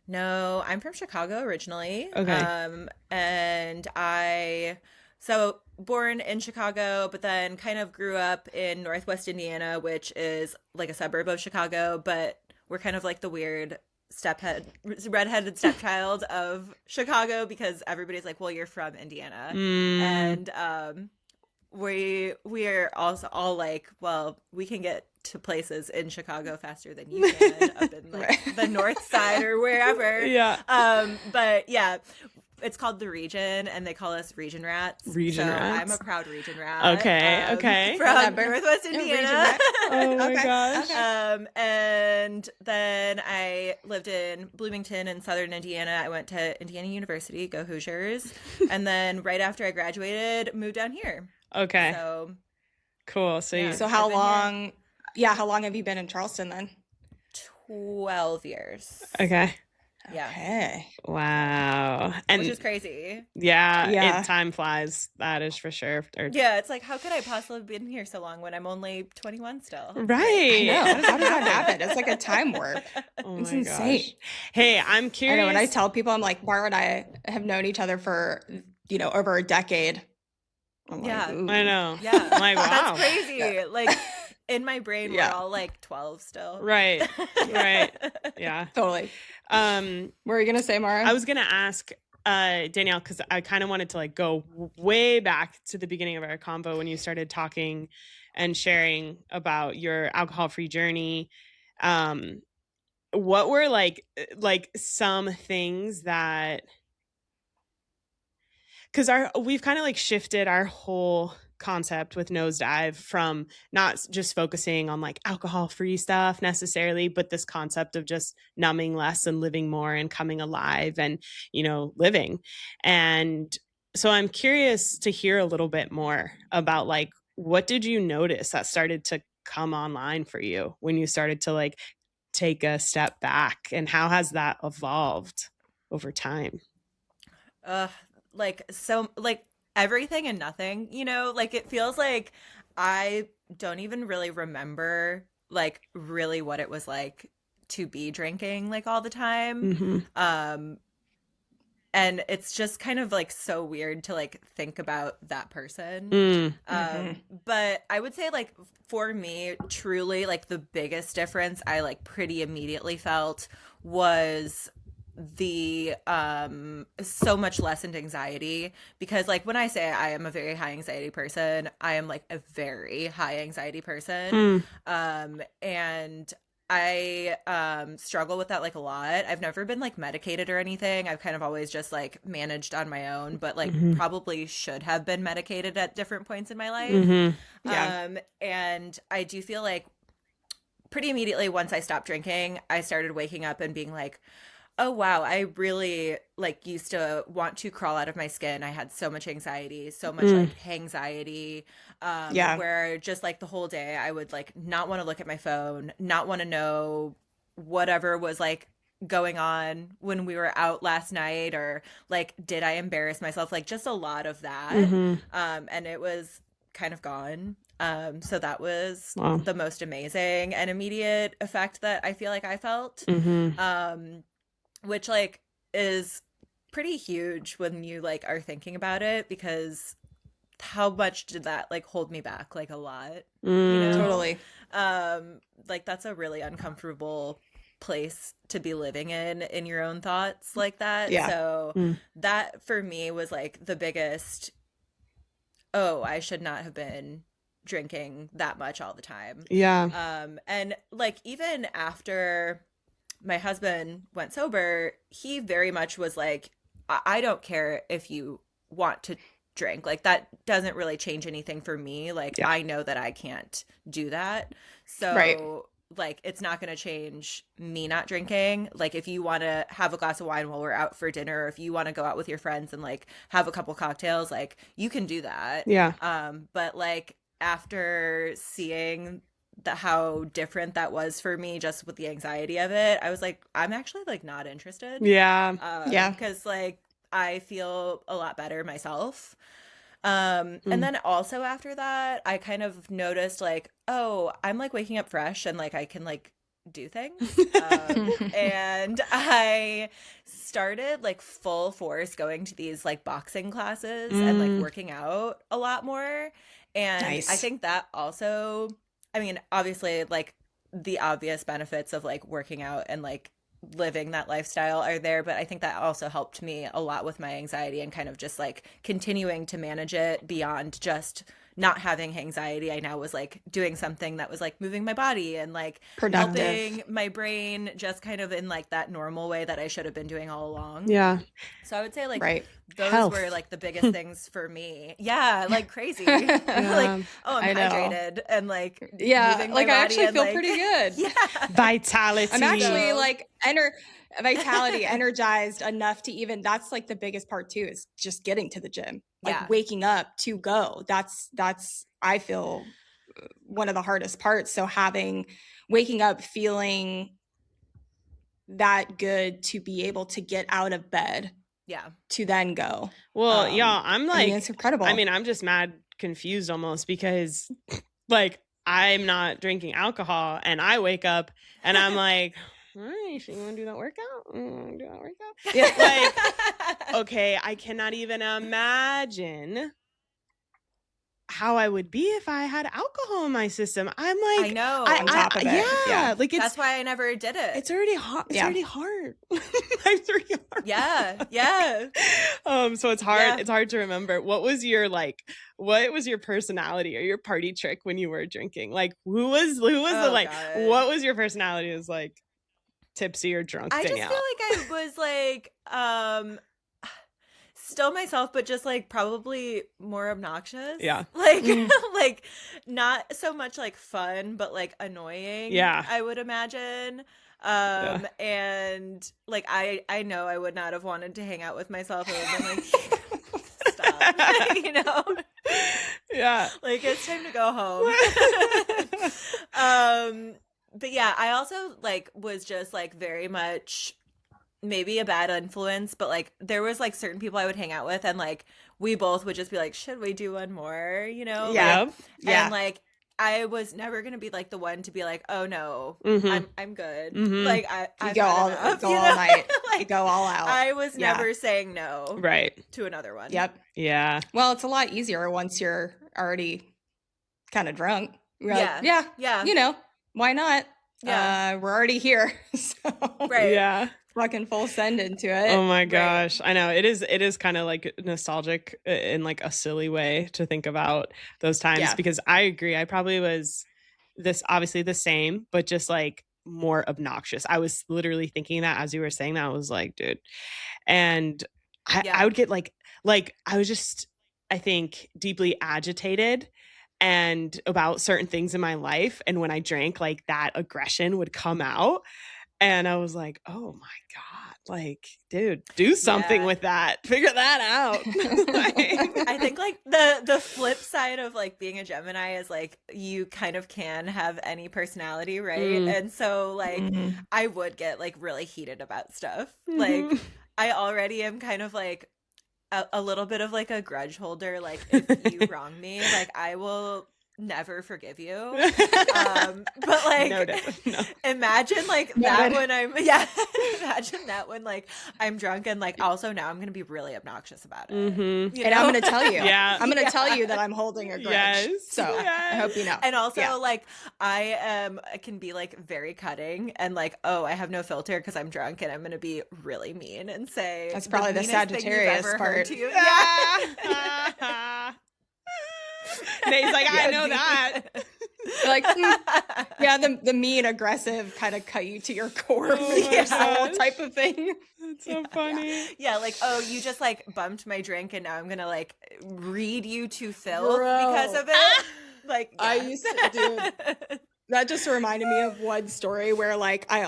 No, I'm from Chicago originally. Okay. And so born in Chicago, but then kind of grew up in Northwest Indiana, which is like a suburb of Chicago, but we're kind of like the weird redheaded stepchild of Chicago because everybody's like, well, you're from Indiana. And we are also all like, well, we can get to places in Chicago faster than you can up in like the north side or wherever. Yeah. But yeah, it's called the region and they call us region rats. Region so rats. I'm a proud region rat. Okay. From Northwest Indiana. Oh my gosh. And then I lived in Bloomington in Southern Indiana. I went to Indiana University, go Hoosiers. And then right after I graduated, moved down here. Okay. So Cool. So, yeah. you, So how long? Yeah, how long have you been in Charleston then? 12 years. okay. Yeah. Okay. Wow. And Which is crazy. Yeah. time flies. That is for sure. Yeah, it's like, how could I possibly have been here so long when I'm only 21 still? Right. No, how does that happen? It's like a time warp. Oh It's my insane. gosh. Hey, I'm I curious. know when I tell people, I'm like, Mara and I have known each other for, over a decade. I'm Yeah. like, ooh. I know. Yeah. I'm like, wow. That's crazy. Like, in my brain, Yeah. we're all like 12 still. Right. Right. Yeah. Totally. Um, What were you going to say, Mara? I was gonna ask, Danielle, because I kind of wanted to like go way back to the beginning of our convo when you started talking and sharing about your alcohol-free journey. What were like some things that, because we've kind of like shifted our whole concept with Nosedive from not just focusing on like alcohol-free stuff necessarily, but this concept of just numbing less and living more and coming alive and, living. And so I'm curious to hear a little bit more about like, what did you notice that started to come online for you when you started to like take a step back, and how has that evolved over time? Like everything and nothing, like it feels like I don't even really remember like really what it was like to be drinking like all the time. Mm-hmm. And it's just kind of like so weird to like think about that person. Mm-hmm. But I would say like for me, truly like the biggest difference I like pretty immediately felt was the so much lessened anxiety, because like when I say I am a very high anxiety person, I am like a very high anxiety person. And I struggle with that like a lot. I've never been like medicated or anything. I've kind of always just like managed on my own, but like probably should have been medicated at different points in my life. Yeah. And I do feel like pretty immediately once I stopped drinking, I started waking up and being like, oh wow, I really like used to want to crawl out of my skin. I had so much anxiety, so much like anxiety, Yeah. where just like the whole day I would like not want to look at my phone, not want to know whatever was like going on when we were out last night, or like did I embarrass myself, like just a lot of that. And it was kind of gone. So that was the most amazing and immediate effect that I feel like I felt. Which like is pretty huge when you like are thinking about it, because how much did that like hold me back? Like a lot, Totally. Like that's a really uncomfortable place to be living in your own thoughts like that. Yeah. So that for me was like the biggest, oh, I should not have been drinking that much all the time. Yeah. And like even after my husband went sober, he very much was like, I don't care if you want to drink. Like that doesn't really change anything for me. Like I know that I can't do that. So like it's not going to change me not drinking. Like if you want to have a glass of wine while we're out for dinner, or if you want to go out with your friends and like have a couple cocktails, like you can do that. But like after seeing how different that was for me just with the anxiety of it, I was like, I'm actually like not interested. Because like I feel a lot better myself. And then also after that, I kind of noticed like, oh, I'm like waking up fresh and like I can like do things. And I started like full force going to these like boxing classes and like working out a lot more. And I think that also, I mean, obviously, like the obvious benefits of like working out and like living that lifestyle are there, but I think that also helped me a lot with my anxiety and kind of just like continuing to manage it beyond just not having anxiety. I now was like doing something that was like moving my body and like helping my brain just kind of in like that normal way that I should have been doing all along. So I would say like those were like the biggest things for me. Yeah, like crazy. Like, oh, I'm hydrated and like moving my like body, I actually and, feel like, pretty good. Vitality. I'm actually like vitality, energized enough to even, that's like the biggest part too, is just getting to the gym, like waking up to go. That's I feel one of the hardest parts. So waking up feeling that good to be able to get out of bed to then go. Well, y'all, I'm like, I mean, it's incredible. I mean, I'm just mad confused almost, because like I'm not drinking alcohol and I wake up and I'm like, all right, so you want to do that workout? Yeah, like, okay, I cannot even imagine how I would be if I had alcohol in my system. I'm like, I know. On top of it. Yeah. like That's why I never did it. it's already hard. It's Yeah. already hard. It's already hard. Yeah. So it's hard. Yeah. It's hard to remember. What was your personality or your party trick when you were drinking? Like, who was the like? God. What was your personality? As like tipsy or drunk? I just Danielle? feel like I was like still myself, but just like probably more obnoxious. Yeah. Like like not so much like fun, but like annoying. Yeah. I would imagine. And like I know I would not have wanted to hang out with myself. I would have been like, stop. You know? Yeah. Like it's time to go home. But yeah, I also like was just like very much maybe a bad influence, but like there was like certain people I would hang out with, and like we both would just be like, should we do one more? You know? Yeah. Like, Yeah. And like I was never gonna be like the one to be like, oh no, Mhm. I'm good. Mhm. Like You I've go had all, enough, go you all know? night. You Like, go all out. I was Yeah. never saying no Right. to another one. Yep. Yeah. Well, it's a lot easier once you're already kind of drunk. You're like, Yeah. yeah, you know, why not? Yeah. We're already here. So Right. Yeah. fucking full send into it. Oh my gosh. I know it is kind of like nostalgic in like a silly way to think about those times, Yeah. because I agree. I probably was obviously the same, but just like more obnoxious. I was literally thinking that as you were saying that. I was like, dude. And I would get like I was just, I think, deeply agitated and about certain things in my life. And when I drank, like that aggression would come out. And I was like, oh my God, like, dude, do something Yeah. with that. Figure that out. Like- I think like the flip side of like being a Gemini is like you kind of can have any personality, right? And so like Mhm. I would get like really heated about stuff. Mhm. Like I already am kind of like a little bit of like a grudge holder. Like if you wrong me, like I will never forgive you. But like No. imagine like No, that but- when I'm imagine that when like I'm drunk and like also now I'm gonna be really obnoxious about it. Mhm. You And I'm know? going to tell you. Yeah. I'm going to Yeah. tell you that I'm holding a grudge. Yes. So I Yes. hope you know. And also Yeah. like I can be like very cutting and like, oh, I have no filter because I'm drunk and I'm gonna be really mean and say That's probably the meanest thing you've Sagittarius ever heard part. to you. Yeah. Nate's like, I Yeah, know dude. that. You're like, yeah, the mean, aggressive kind of cut you to your core, Oh your my soul gosh. type of thing. That's so funny. Yeah, like, oh, you just like bumped my drink and now I'm gonna like read you to filth Bro. because of it. Like I yeah. used to That just reminded me of one story where like I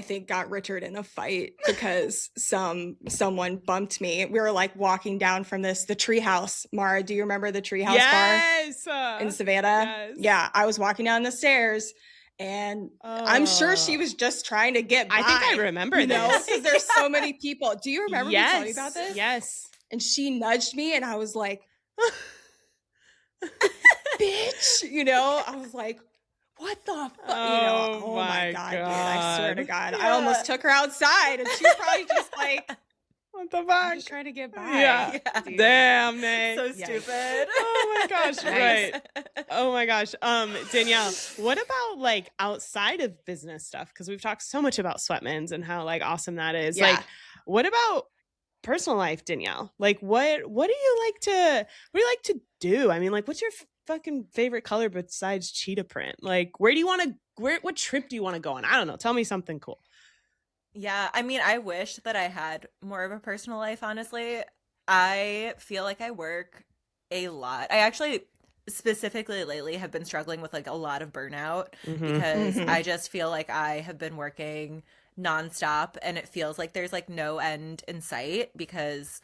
think got Richard in a fight because someone bumped me. We were like walking down from the treehouse. Mara, do you remember the treehouse Yes. bar in Savannah? yes. Yeah, I was walking down the stairs and I'm sure she was just trying to get by. I think I remember you know, this. because there's so many people. Do you remember me Yes. telling you about this? Yes. And she nudged me and I was like, bitch, you know, I was like, what the fuck? You know, Oh oh my my God, dude, I swear to God. God. I almost took her outside and she was probably just like, What the I'm fuck? just trying to get by. Yeah. Yeah. Dude. Damn, Nate. So Yikes. stupid. Oh my gosh, Nice. right. Oh my gosh. Danielle, what about like outside of business stuff? Because we've talked so much about Sweatmans and how like awesome that is. Yeah. Like, what about personal life, Danielle? Like what do you like to do? I mean, like what's your fucking favorite color besides cheetah print? Like what trip do you want to go on? I don't know. Tell me something cool. Yeah, I mean, I wish that I had more of a personal life, honestly. I feel like I work a lot. I actually specifically lately have been struggling with like a lot of burnout because Mhm. I just feel like I have been working nonstop and it feels like there's like no end in sight because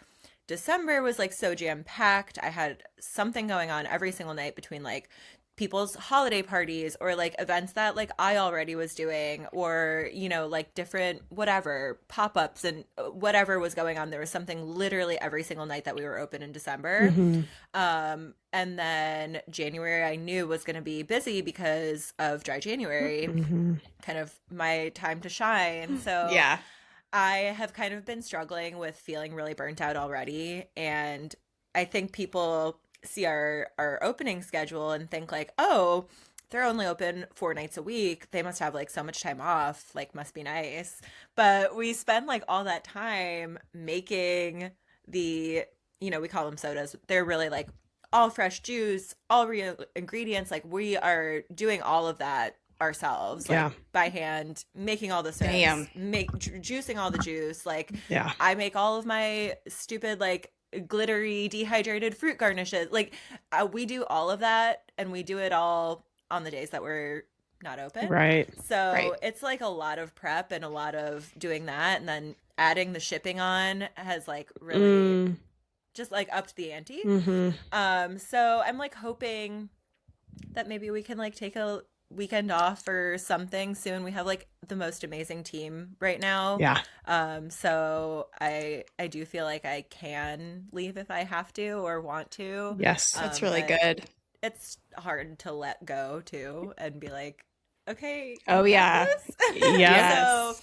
December was like so jam-packed. I had something going on every single night between like people's holiday parties or like events that like I already was doing or, you know, like different whatever pop-ups and whatever was going on. There was something literally every single night that we were open in December. And then January I knew was going to be busy because of dry January, kind of my time to shine. So Yeah. I have kind of been struggling with feeling really burnt out already. And I think people see our opening schedule and think like, oh, they're only open 4 nights a week. They must have like so much time off, like must be nice. But we spend like all that time making the, we call them sodas. They're really like all fresh juice, all real ingredients. Like we are doing all of that ourselves, like by hand, making all the syrups, juicing all the juice. Like I make all of my stupid like glittery dehydrated fruit garnishes. Like we do all of that, and we do it all on the days that we're not open. Right. So it's like a lot of prep and a lot of doing that, and then adding the shipping on has like really just like upped the ante. So I'm like hoping that maybe we can like take a weekend off or something soon. We have like the most amazing team right now. So I do feel like I can leave if I have to or want to. Yes. That's really good. It's hard to let go too and be like, okay. Oh yeah. So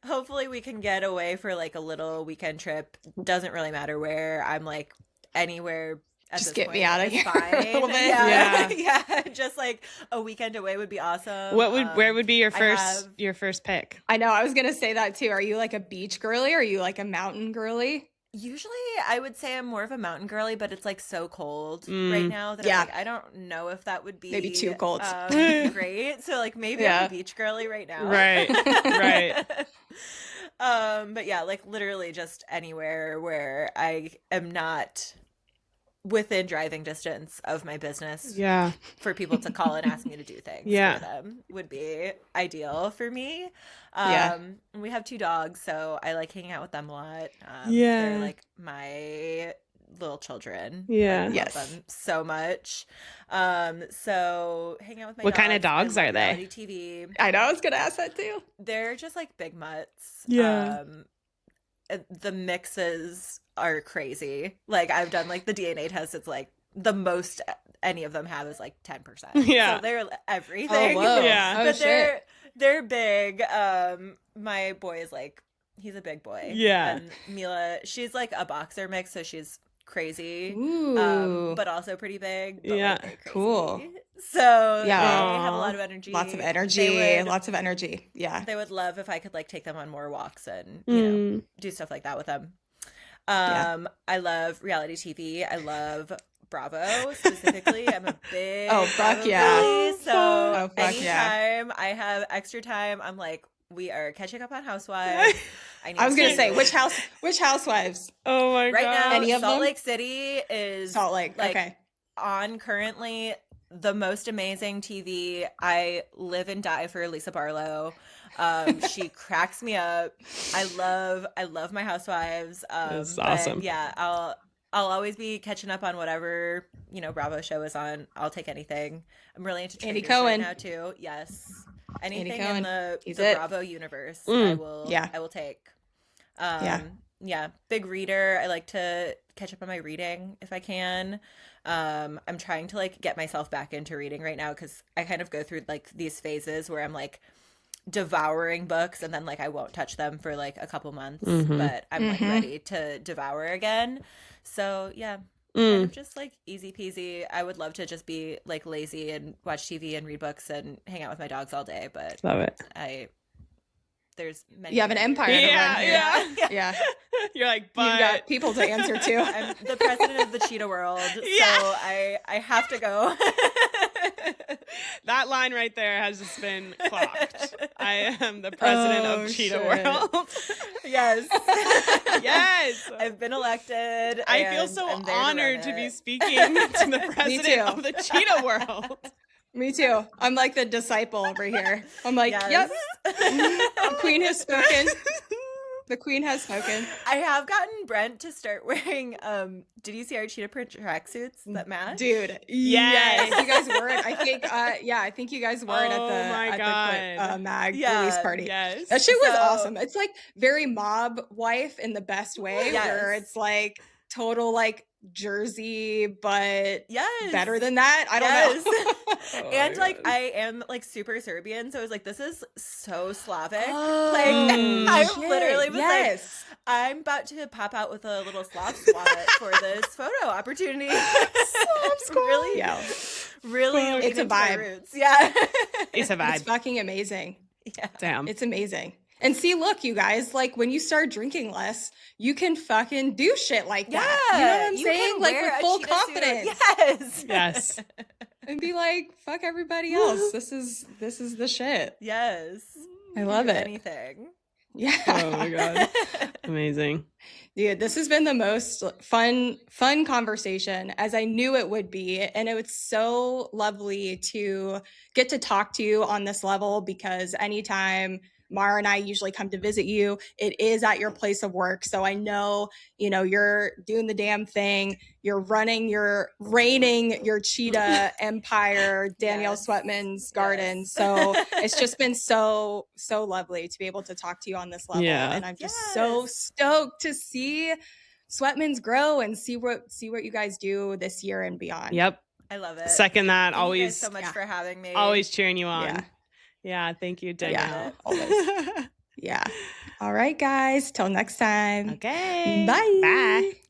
hopefully we can get away for like a little weekend trip. Doesn't really matter where. I'm like anywhere. Just get me out of here fine. a little bit. Yeah. Just like a weekend away would be awesome. Where would be your first pick? I know. I was gonna say that too. Are you like a beach girly? Or are you like a mountain girly? Usually I would say I'm more of a mountain girly, but it's like so cold right now that I'm like, I don't know if that would be maybe too cold. Great. So like maybe I'm a beach girly right now. Right. But yeah, like literally just anywhere where I am not within driving distance of my business for people to call and ask me to do things for them would be ideal for me. We have 2 dogs, so I like hanging out with them a lot. They're like my little children. I love them so much. So hanging out with my what dogs. kind of dogs are they? TV. I know, I was gonna ask that too. They're just like big mutts. The mixes are crazy. Like I've done like the DNA test. It's like the most any of them have is like 10%. So they're everything. Oh, whoa. But they're big. My boy is like, he's a big boy. And Mila, she's like a boxer mix, so she's crazy. But also pretty big. But like, cool. So they have a lot of energy. Lots of energy. Yeah. They would love if I could like take them on more walks and do stuff like that with them. I love reality TV. I love Bravo specifically. I'm a big fuck girly, so anytime I have extra time, I'm like, we are catching up on Housewives. I was gonna say which Housewives? Oh my god! Right now, any of Salt them? Lake City is on currently the most amazing TV. I live and die for Lisa Barlow. She cracks me up. I love my Housewives. That's awesome. Yeah, I'll always be catching up on whatever Bravo show is on. I'll take anything. I'm really into Andy Traitors Cohen right now too. Yes, anything Cohen. in the Bravo universe, I will take. Big reader. I like to catch up on my reading if I can. I'm trying to like get myself back into reading right now because I kind of go through like these phases where I'm like devouring books and then like I won't touch them for like a couple months, but I'm like ready to devour again. So kind of just like easy peasy. I would love to just be like lazy and watch TV and read books and hang out with my dogs all day, but love it. There's many. You have an empire to run here. Yeah. You're like, but you've got people to answer to. I'm the president of the cheetah world, so I have to go. That line right there has just been clocked. I am the president of Cheetah World. Yes. Yes. I've been elected. I feel so honored to be speaking to the president of the Cheetah World. Me too. I'm like the disciple over here. I'm like, yep. The queen has spoken. The queen has spoken. I have gotten Brent to start wearing, did you see our cheetah print tracksuits that match? Dude, yes. You guys wore it. I think you guys wore it at the mag release party. Yes. That shit was awesome. It's like very mob wife in the best way, where it's like total like Jersey, but better than that. I don't know. And like I am like super Serbian, so I was like, this is so Slavic. I literally was like, I'm about to pop out with a little slob squat for this photo opportunity. Slob squat. Really, Yeah. really, It's a lean into my vibe. roots. Yeah, It's a It's vibe. fucking amazing. yeah. Damn. It's amazing. And see, look, you guys, like when you start drinking less, you can fucking do shit like that. You know what I'm you saying? can Like wear with a full cheetah suit. confidence. Yes, Yes. And be like, fuck everybody else. This is the shit. yes. I You can love do it. Anything. Yeah. Oh my God. Amazing. Dude, this has been the most fun conversation as I knew it would be. And it was so lovely to get to talk to you on this level, because anytime Mara and I usually come to visit you, it is at your place of work. So I know, you're doing the damn thing. You're reigning your cheetah empire, Danielle Yes. Sweatman's garden. Yes. So it's just been so lovely to be able to talk to you on this level. Yeah. And I'm just so stoked to see Sweatman's grow and see what you guys do this year and beyond. Yep. I love it. Second that. Thank you Always. guys so much for having me. Always cheering you on. Yeah. Yeah. Thank you, I Danielle. love Yeah, always. Yeah. All right, guys. Till next time. Okay. Bye. Bye.